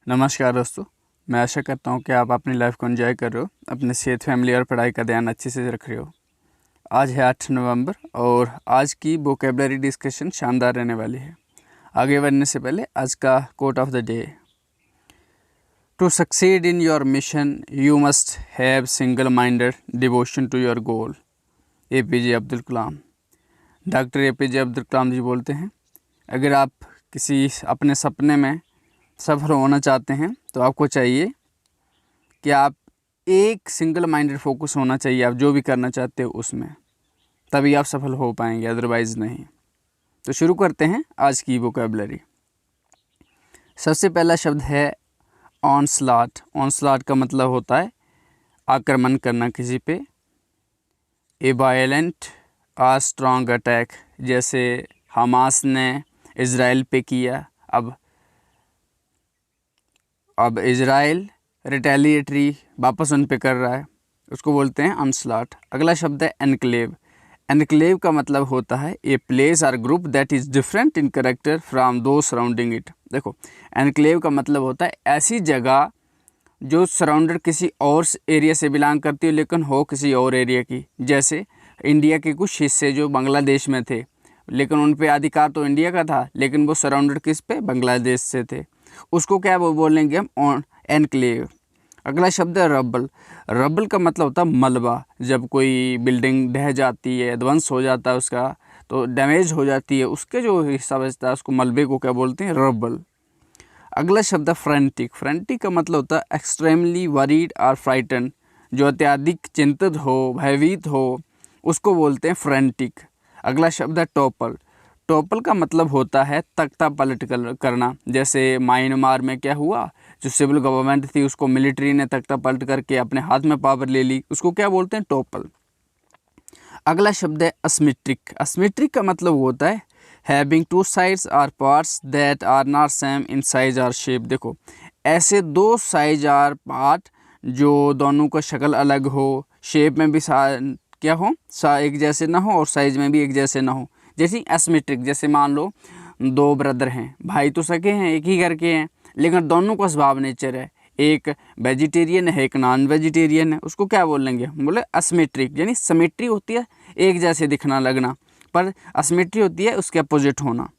नमस्कार दोस्तों, मैं आशा करता हूँ कि आप अपनी लाइफ को एंजॉय कर रहे हो, अपने सेहत, फैमिली और पढ़ाई का ध्यान अच्छे से रख रहे हो। आज है 8 नवंबर और आज की वोकेबलरी डिस्कशन शानदार रहने वाली है। आगे बढ़ने से पहले आज का quote of the day. To succeed in your mission you must have single minded devotion to your goal. APJ Abdul Kalam. Doctor APJ Abdul Kalam ji बोलते हैं, अगर आप किसी अपने सपने में सफल होना चाहते हैं तो आपको चाहिए कि आप एक सिंगल माइंडेड फोकस होना चाहिए। आप जो भी करना चाहते हो उसमें, तभी आप सफल हो पाएंगे, अदरवाइज़ नहीं। तो शुरू करते हैं आज की वोकैबुलरी। सबसे पहला शब्द है ऑनस्लॉट। ऑनस्लॉट का मतलब होता है आक्रमण करना किसी पे। A violent uh strong attack, जैसे हमास ने इज़राइल पे किया। अब इज़राइल रिटेलिएटरी वापस उन पे कर रहा है, उसको बोलते हैं ऑनस्लॉट। अगला शब्द है एनक्लेव। एनक्लेव का मतलब होता है ए प्लेस और group that is different in character from दो सराउंडिंग इट। देखो, एनक्लेव का मतलब होता है ऐसी जगह जो सराउंडेड किसी और एरिया से बिलोंग करती हो लेकिन हो किसी और एरिया की। जैसे इंडिया के कुछ हिस्से जो बांग्लादेश में थे, लेकिन उन पे अधिकार तो इंडिया का था, लेकिन वो सराउंडेड किस पे, बांग्लादेश से थे। उसको क्या बोलेंगे हम, एनक्लेव। अगला शब्द है रबल। रबल का मतलब होता है मलबा। जब कोई बिल्डिंग ढह जाती है, ध्वंस हो जाता है, उसका तो डैमेज हो जाती है, उसके जो हिस्सा बचता है उसको मलबे को क्या बोलते हैं, रबल। अगला शब्द है फ्रेंटिक। फ्रेंटिक का मतलब होता है एक्सट्रीमली वरीड और फ्राइटन। जो अत्यधिक चिंतित हो, भयभीत हो, उसको बोलते हैं फ्रेंटिक। अगला शब्द है टॉपल। टॉपल का मतलब होता है तख्ता पलट करना। जैसे म्यांमार में क्या हुआ, जो सिविल गवर्नमेंट थी उसको मिलिट्री ने तख्ता पलट करके अपने हाथ में पावर ले ली, उसको क्या बोलते हैं, टॉपल। अगला शब्द है असिमेट्रिक। असिमेट्रिक का मतलब होता है हैविंग टू साइड्स और parts that are not same in size और शेप। देखो, ऐसे दो साइज और पार्ट जो दोनों का शक्ल अलग हो, शेप में भी क्या हो, एक जैसे ना हो और साइज में भी एक जैसे ना हो। जैसे एसिमेट्रिक, जैसे मान लो दो ब्रदर हैं, भाई तो सके हैं, एक ही घर के हैं, लेकिन दोनों का स्वभाव नेचर है, एक वेजिटेरियन है, एक नॉन वेजिटेरियन है, उसको क्या बोलेंगे, बोले असिमेट्रिक। यानी सिमेट्री होती है एक जैसे दिखना लगना, पर असिमेट्री होती है उसके अपोजिट होना।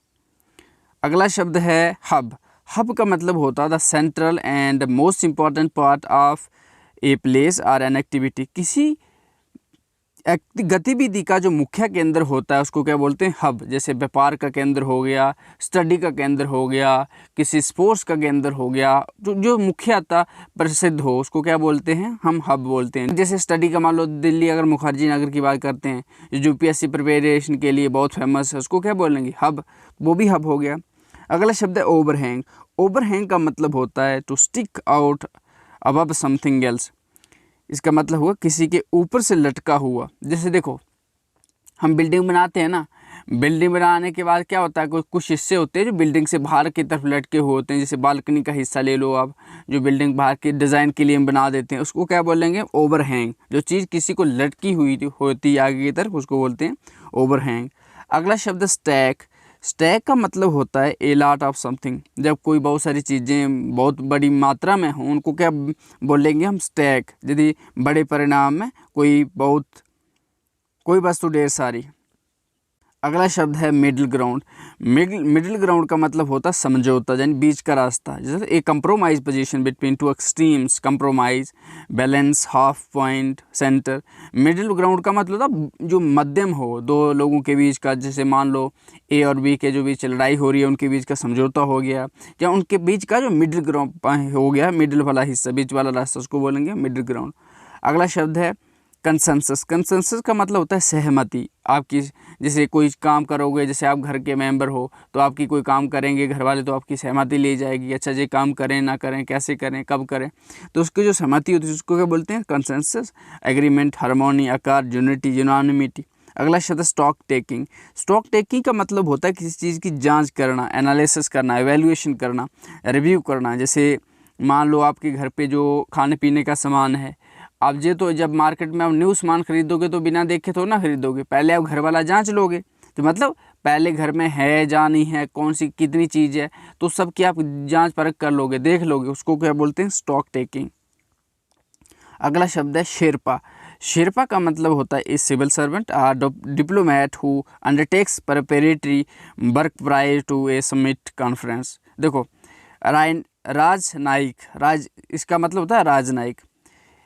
अगला शब्द है हब। हब का मतलब होता है the central and most important part of a place और एन एक्टिविटी। किसी गतिविधि का जो मुख्य केंद्र होता है उसको क्या बोलते हैं, हब। जैसे व्यापार का केंद्र हो गया, स्टडी का केंद्र हो गया, किसी स्पोर्ट्स का केंद्र हो गया, जो मुख्यतः प्रसिद्ध हो उसको क्या बोलते हैं, हम हब बोलते हैं। जैसे स्टडी का मान लो दिल्ली, अगर मुखर्जी नगर की बात करते हैं, जो UPSC प्रिपरेशन के लिए बहुत फेमस है, उसको क्या बोलेंगे, हब। वो भी हब हो गया। अगला शब्द है ओवरहैंग। ओवरहैंग का मतलब होता है to stick out above something else. इसका मतलब हुआ किसी के ऊपर से लटका हुआ। जैसे देखो, हम बिल्डिंग बनाते हैं ना, बिल्डिंग बनाने के बाद क्या होता है, कुछ हिस्से होते हैं जो बिल्डिंग से बाहर की तरफ लटके हुए होते हैं। जैसे बालकनी का हिस्सा ले लो आप, जो बिल्डिंग बाहर के डिज़ाइन के लिए हम बना देते हैं, उसको क्या बोलेंगे, ओवरहैंग। जो चीज़ किसी को लटकी हुई होती है आगे की तरफ, उसको बोलते हैं ओवरहैंग। अगला शब्द स्टैक। स्टैक का मतलब होता है ए लॉट ऑफ समथिंग। जब कोई बहुत सारी चीज़ें बहुत बड़ी मात्रा में हों, उनको क्या बोलेंगे हम, स्टैक। यदि बड़े परिणाम में कोई वस्तु ढेर सारी। अगला शब्द है मिडिल ग्राउंड। मिडिल ग्राउंड का मतलब होता है समझौता, यानी बीच का रास्ता। जैसे a compromise position between two extremes, compromise, balance, half point, centre. Middle ground का मतलब होता जो मध्यम हो दो लोगों के बीच का। जैसे मान लो A और B के जो बीच लड़ाई हो रही है, उनके बीच का समझौता हो गया, या उनके बीच का जो मिडिल ग्राउंड हो गया, मिडिल वाला हिस्सा, बीच वाला रास्ता, उसको बोलेंगे मिडिल ग्राउंड। अगला शब्द है कंसेंसस। कंसेंसस का मतलब होता है सहमति। आपकी जैसे कोई काम करोगे, जैसे आप घर के मेंबर हो तो आपकी कोई काम करेंगे घर वाले, तो आपकी सहमति ली जाएगी, अच्छा ये काम करें ना करें, कैसे करें, कब करें, तो उसकी जो सहमति होती है उसको क्या बोलते हैं, कंसेंसस, एग्रीमेंट, हार्मोनी, आकार, यूनिटी, यूनानिमिटी। अगला शब्द स्टॉक टेकिंग। स्टॉक टेकिंग का मतलब होता है किसी चीज़ की जांच करना, एनालिसिस करना, एवेल्युएशन करना, रिव्यू करना। जैसे मान लो आपके घर पे जो खाने पीने का सामान है, आप ये तो जब मार्केट में आप न्यू सामान खरीदोगे तो बिना देखे तो ना खरीदोगे, पहले आप घर वाला जांच लोगे। तो मतलब पहले घर में है या नहीं है, कौन सी कितनी चीज़ है, तो सब की आप जांच परख कर लोगे, देख लोगे, उसको क्या बोलते हैं, स्टॉक टेकिंग। अगला शब्द है शेरपा। शेरपा का मतलब होता है a civil servant diplomat who undertakes preparatory work prior to a summit conference. देखो राजनायिक, इसका मतलब होता है राजनायिक।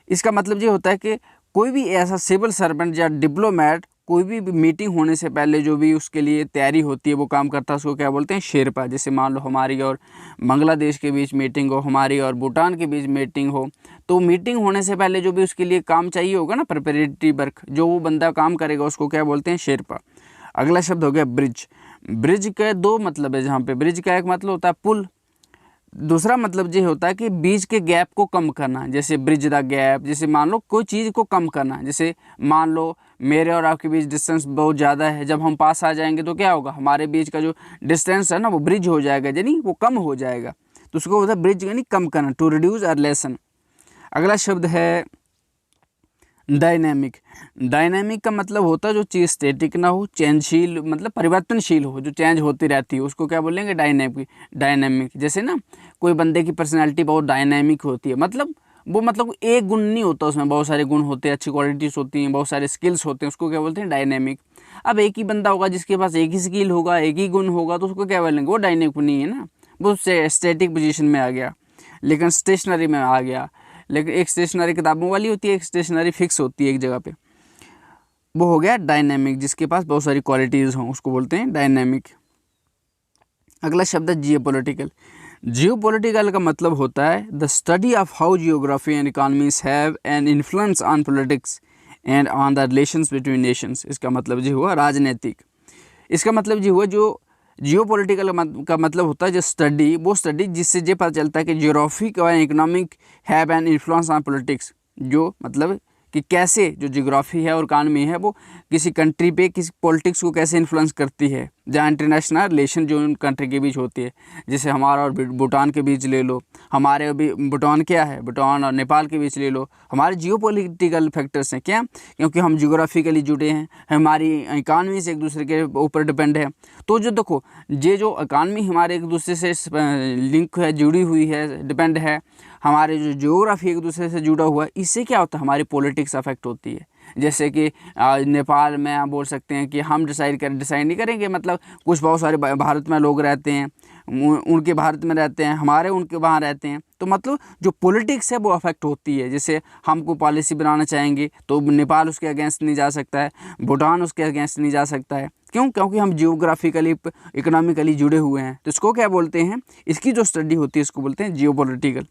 इसका मतलब ये होता है कि कोई भी ऐसा सिविल सर्वेंट या डिप्लोमेट कोई भी मीटिंग होने से पहले जो भी उसके लिए तैयारी होती है वो काम करता है, उसको क्या बोलते हैं, शेरपा। जैसे मान लो हमारी और बांग्लादेश के बीच मीटिंग हो, हमारी और भूटान के बीच मीटिंग हो, तो मीटिंग होने से पहले जो भी उसके लिए काम चाहिए होगा ना, प्रिपरेटरी वर्क, जो वो बंदा काम करेगा उसको क्या बोलते हैं, शेरपा। अगला शब्द हो गया ब्रिज। ब्रिज के दो मतलब है, जहाँ पे ब्रिज का एक मतलब होता है पुल, दूसरा मतलब ये होता है कि बीच के गैप को कम करना, जैसे ब्रिज द गैप। जैसे मान लो कोई चीज़ को कम करना, जैसे मान लो मेरे और आपके बीच डिस्टेंस बहुत ज़्यादा है, जब हम पास आ जाएंगे तो क्या होगा, हमारे बीच का जो डिस्टेंस है ना वो ब्रिज हो जाएगा, यानी वो कम हो जाएगा, तो उसको होता है ब्रिज यानी कम करना, टू रिड्यूस और लेसन। अगला शब्द है डायनेमिक। डायनेमिक का मतलब होता है जो चीज़ स्टैटिक ना हो, चेंजशील मतलब परिवर्तनशील हो, जो चेंज होती रहती है, उसको क्या बोलेंगे, डायनेमिक। डायनेमिक जैसे ना कोई बंदे की पर्सनैलिटी बहुत डायनेमिक होती है, मतलब वो मतलब एक गुण नहीं होता, उसमें बहुत सारे गुण होते हैं, अच्छी क्वालिटीज़ होती हैं, बहुत सारे स्किल्स होते हैं, उसको क्या बोलते हैं, डायनेमिक। अब एक ही बंदा होगा जिसके पास एक ही स्किल होगा, एक ही गुण होगा, तो उसको क्या बोलेंगे, वो डायनेमिक नहीं है ना, वो स्टैटिक पोजीशन में आ गया, लेकिन स्टेशनरी में आ गया। लेकिन एक स्टेशनरी किताबों वाली होती है, एक स्टेशनरी फिक्स होती है एक जगह पे, वो हो गया डायनेमिक, जिसके पास बहुत सारी क्वालिटीज़ हों, उसको बोलते हैं डायनेमिक। अगला शब्द है जियोपॉलिटिकल। जियोपॉलिटिकल का मतलब होता है the study of how geography and economies have an influence on politics and on the relations between Nations. इसका मतलब जी हुआ राजनीतिक। इसका मतलब जी हुआ जो जियोपॉलिटिकल का मतलब होता है जो स्टडी, वो स्टडी जिससे ये पता चलता है कि जियोग्राफिक और economic have an influence on politics, जो मतलब कि कैसे जो जियोग्राफी है और इकानमी है वो किसी कंट्री पे किसी पॉलिटिक्स को कैसे इन्फ्लुएंस करती है, जहाँ इंटरनेशनल रिलेशन जो उन कंट्री के बीच होती है, जैसे हमारा और भूटान के बीच ले लो, हमारे अभी भूटान क्या है, भूटान और नेपाल के बीच ले लो, हमारे जियोपॉलिटिकल फैक्टर्स हैं क्या, क्योंकि हम जियोग्राफिकली जुड़े हैं, हमारी इकानमी से एक दूसरे के ऊपर डिपेंड है। तो जो देखो ये जो इकानमी हमारे एक दूसरे से लिंक है, जुड़ी हुई है, डिपेंड है, हमारे जो जियोग्राफी एक दूसरे से जुड़ा हुआ है, इससे क्या होता है, हमारी पॉलिटिक्स अफेक्ट होती है। जैसे कि नेपाल में आप बोल सकते हैं कि हम डिसाइड नहीं करेंगे, मतलब कुछ बहुत सारे भारत में लोग रहते हैं, उनके भारत में रहते हैं, हमारे उनके वहाँ रहते हैं, तो मतलब जो पॉलिटिक्स है वो अफेक्ट होती है। जैसे हमको पॉलिसी बनाना चाहेंगे तो नेपाल उसके अगेंस्ट नहीं जा सकता है, भूटान उसके अगेंस्ट नहीं जा सकता है, क्यों, क्योंकि हम जियोग्राफिकली इकोनॉमिकली जुड़े हुए हैं। तो इसको क्या बोलते हैं, इसकी जो स्टडी होती है इसको बोलते हैं जियोपॉलिटिकल।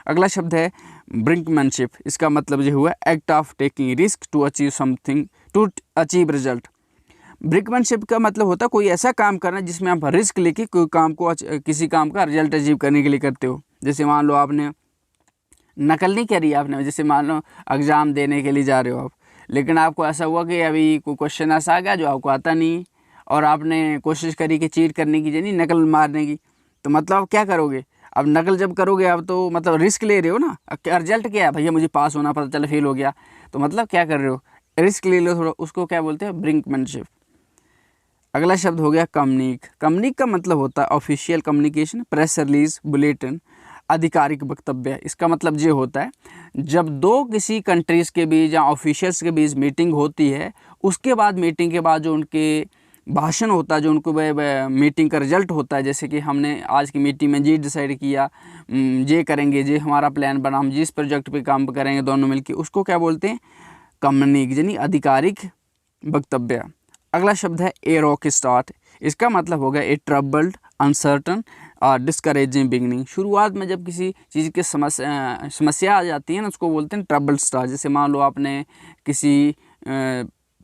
अगला शब्द है ब्रिंकमैनशिप। इसका मतलब ये हुआ act of taking risk to achieve something, to achieve result. Brinkmanship का मतलब होता है कोई ऐसा काम करना जिसमें आप रिस्क लेके कोई काम को किसी काम का रिजल्ट अचीव करने के लिए करते हो। जैसे मान लो आपने नकल नहीं करी आपने, जैसे मान लो एग्ज़ाम देने के लिए जा रहे हो आप, लेकिन आपको ऐसा हुआ कि अभी कोई क्वेश्चन ऐसा आ गया जो आपको आता नहीं, और आपने कोशिश करी कि चीट करने की, यानी नकल मारने की, तो मतलब आप क्या करोगे, अब नकल जब करोगे आप तो मतलब रिस्क ले रहे हो ना। अब क्या रिजल्ट क्या है, भैया मुझे पास होना, पता चला फेल हो गया, तो मतलब क्या कर रहे हो, रिस्क ले लो थोड़ा, उसको क्या बोलते हैं, ब्रिंकमैनशिप। अगला शब्द हो गया कम्युनिक। कम्युनिक का मतलब होता है official communication, press release, bulletin, आधिकारिक वक्तव्य। इसका मतलब ये होता है जब दो किसी कंट्रीज़ के बीच या ऑफिशियल्स के बीच मीटिंग होती है, उसके बाद मीटिंग के बाद जो उनके भाषण होता है, जो उनको मीटिंग का रिजल्ट होता है, जैसे कि हमने आज की मीटिंग में ये डिसाइड किया, ये करेंगे, ये हमारा प्लान बना, हम जिस प्रोजेक्ट पे काम करेंगे दोनों मिलके, उसको क्या बोलते हैं, कम्युनिक, यानी आधिकारिक वक्तव्य। अगला शब्द है ए रॉक स्टार्ट। इसका मतलब होगा ए ट्रबल्ड, अनसर्टन और डिस्करेजिंग बिगनिंग। शुरुआत में जब किसी चीज़ की समस्या आ जाती है ना, उसको बोलते हैं ट्रबल्ड स्टार्ट। जैसे मान लो आपने किसी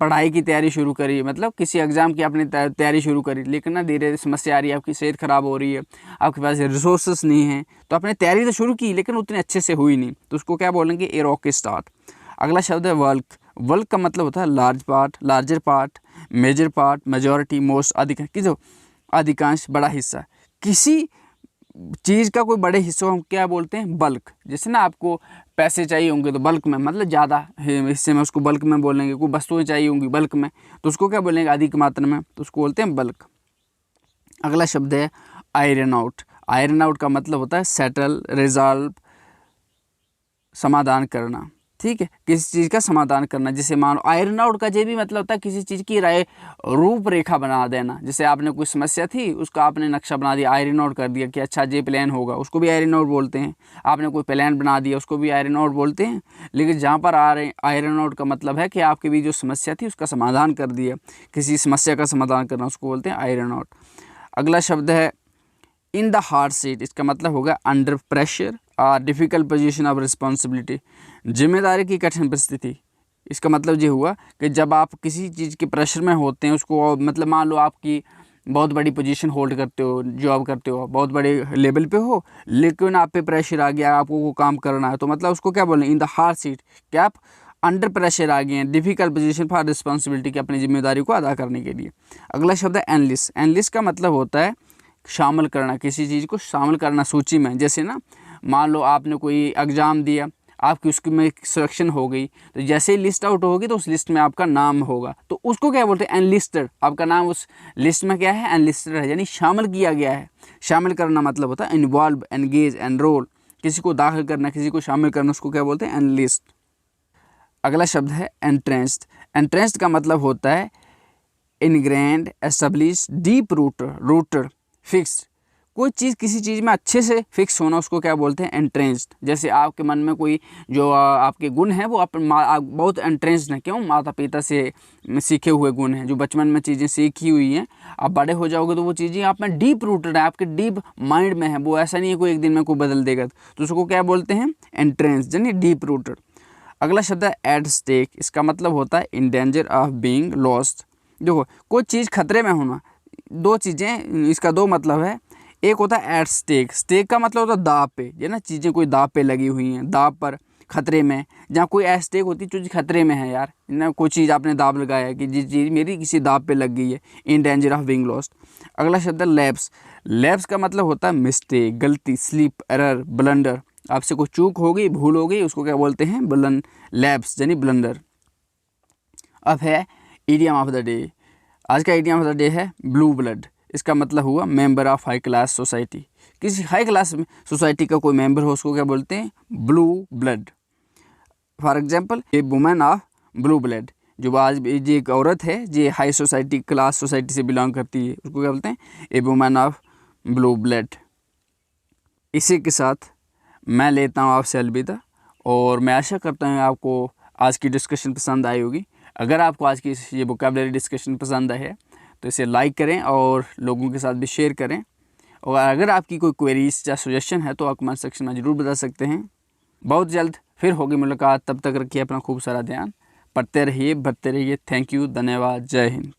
पढ़ाई की तैयारी शुरू करी, मतलब किसी एग्ज़ाम की आपने तैयारी शुरू करी, लेकिन ना धीरे धीरे समस्या आ रही है, आपकी सेहत ख़राब हो रही है, आपके पास रिसोर्सेस नहीं हैं, तो आपने तैयारी तो शुरू की लेकिन उतने अच्छे से हुई नहीं, तो उसको क्या बोलेंगे, ए रॉक स्टार्ट। अगला शब्द है वर्क। वर्क का मतलब होता है large part, larger part, major part, majority, most, अधिकांश, बड़ा हिस्सा। किसी चीज़ का कोई बड़े हिस्से को हम क्या बोलते हैं, बल्क। जैसे ना आपको पैसे चाहिए होंगे तो बल्क में, मतलब ज़्यादा हिस्से में उसको बल्क में बोलेंगे। कोई वस्तुएं चाहिए होंगी बल्क में तो उसको क्या बोलेंगे, अधिक मात्रा में, तो उसको बोलते हैं बल्क। अगला शब्द है आयरन आउट। आयरन आउट का मतलब होता है सेटल, रिजॉल्व, समाधान करना। ठीक है, किसी चीज़ का समाधान करना। जैसे मान लो आयरन आउट का ये भी मतलब होता है किसी चीज़ की राय रूपरेखा बना देना। जैसे आपने कोई समस्या थी, उसका आपने नक्शा बना दिया, आयरन आउट कर दिया कि अच्छा ये प्लान होगा, उसको भी आयरन आउट बोलते हैं। आपने कोई प्लान बना दिया, उसको भी आयरन आउट बोलते हैं। लेकिन जहाँ पर आयरन आउट का मतलब है कि आपके भी जो समस्या थी उसका समाधान कर दिया, किसी समस्या का समाधान करना, उसको बोलते हैं आयरन आउट। अगला शब्द है इन द हार्ड सीट। इसका मतलब होगा अंडर प्रेशर और डिफ़िकल्ट पोजीशन ऑफ रिस्पॉन्सिबिलिटी, जिम्मेदारी की कठिन परिस्थिति। इसका मतलब ये हुआ कि जब आप किसी चीज़ के प्रेशर में होते हैं, उसको मतलब मान लो आपकी बहुत बड़ी पोजीशन होल्ड करते हो, जॉब करते हो, बहुत बड़े लेवल पे हो, लेकिन आप पे प्रेशर आ गया, आपको वो काम करना है, तो मतलब उसको क्या बोलें, इन द हार्ड सीट, क्या आप अंडर प्रेशर आ गए हैं, डिफ़िकल्ट पोजीशन फॉर रिस्पॉन्सिबिलिटी, की अपनी जिम्मेदारी को अदा करने के लिए। अगला शब्द है एनलिस्ट। एनलिस्ट का मतलब होता है शामिल करना, किसी चीज़ को शामिल करना सूची में। जैसे ना मान लो आपने कोई एग्ज़ाम दिया, आपकी उसकी में सिलेक्शन हो गई, तो जैसे ही लिस्ट आउट होगी तो उस लिस्ट में आपका नाम होगा, तो उसको क्या बोलते हैं, एनलिस्टेड। आपका नाम उस लिस्ट में क्या है, एनलिस्टेड है, यानी शामिल किया गया है। शामिल करना मतलब होता है इन्वॉल्व, एंगेज, एनरोल, किसी को दाखिल करना, किसी को शामिल करना, उसको क्या बोलते हैं, एनलिस्ट। अगला शब्द है एंट्रेंस्ड। एंट्रेंस्ड का मतलब होता है ingrained, establish, deep router, fixed. कोई चीज़ किसी चीज़ में अच्छे से फिक्स होना, उसको क्या बोलते हैं, एंट्रेंस्ड। जैसे आपके मन में कोई जो आपके गुण हैं वो आप बहुत एंट्रेंस्ड हैं। क्यों, माता पिता से सीखे हुए गुण हैं, जो बचपन में चीज़ें सीखी हुई हैं, आप बड़े हो जाओगे तो वो चीज़ें आप में डीप रूटेड है, आपके डीप माइंड में है। वो ऐसा नहीं है कोई एक दिन में कोई बदल देगा, तो उसको क्या बोलते हैं, एंट्रेंस्ड, यानी डीप रूटेड। अगला शब्द है एट स्टेक। इसका मतलब होता है in danger of being lost. देखो, कोई चीज़ खतरे में होना, दो चीज़ें, इसका दो मतलब है। एक होता है एट स्टेक। स्टेक का मतलब होता है दाव पे, ये ना चीज़ें कोई दाव पे लगी हुई हैं, दाव पर, खतरे में। जहाँ कोई एट स्टेक होती है, चीज़ खतरे में है यार, ना कोई चीज़ आपने दाव लगाया है कि जी चीज़ मेरी किसी दाव पे लग गई है, in danger of being lost. अगला शब्द है लैप्स। लैप्स का मतलब होता है मिस्टेक, गलती, स्लिप, एरर, ब्लंडर। आपसे कोई चूक हो गई, भूल हो गई, उसको क्या बोलते हैं, लैप्स, यानी ब्लंडर। अब है इडियम ऑफ द डे। आज का इडियम ऑफ द डे है ब्लू ब्लड। इसका मतलब हुआ member of high class society. किसी हाई क्लास सोसाइटी का कोई मेंबर हो, उसको क्या बोलते हैं, blue blood. For example A women of blue blood, जो आज ये एक औरत है जो हाई सोसाइटी, क्लास सोसाइटी से बिलोंग करती है, उसको क्या बोलते हैं, ए वुमेन ऑफ ब्लू ब्लड। इसी के साथ मैं लेता हूँ आपसे अलविदा, और मैं आशा करता हूँ आपको आज की डिस्कशन पसंद आई होगी। अगर आपको आज की ये वोकैबुलरी डिस्कशन पसंद आई है तो इसे लाइक करें और लोगों के साथ भी शेयर करें। और अगर आपकी कोई क्वेरीज या सजेशन है तो आप कमेंट सेक्शन में ज़रूर बता सकते हैं। बहुत जल्द फिर होगी मुलाकात, तब तक रखिए अपना खूब सारा ध्यान, पढ़ते रहिए, बढ़ते रहिए। थैंक यू, धन्यवाद, जय हिंद।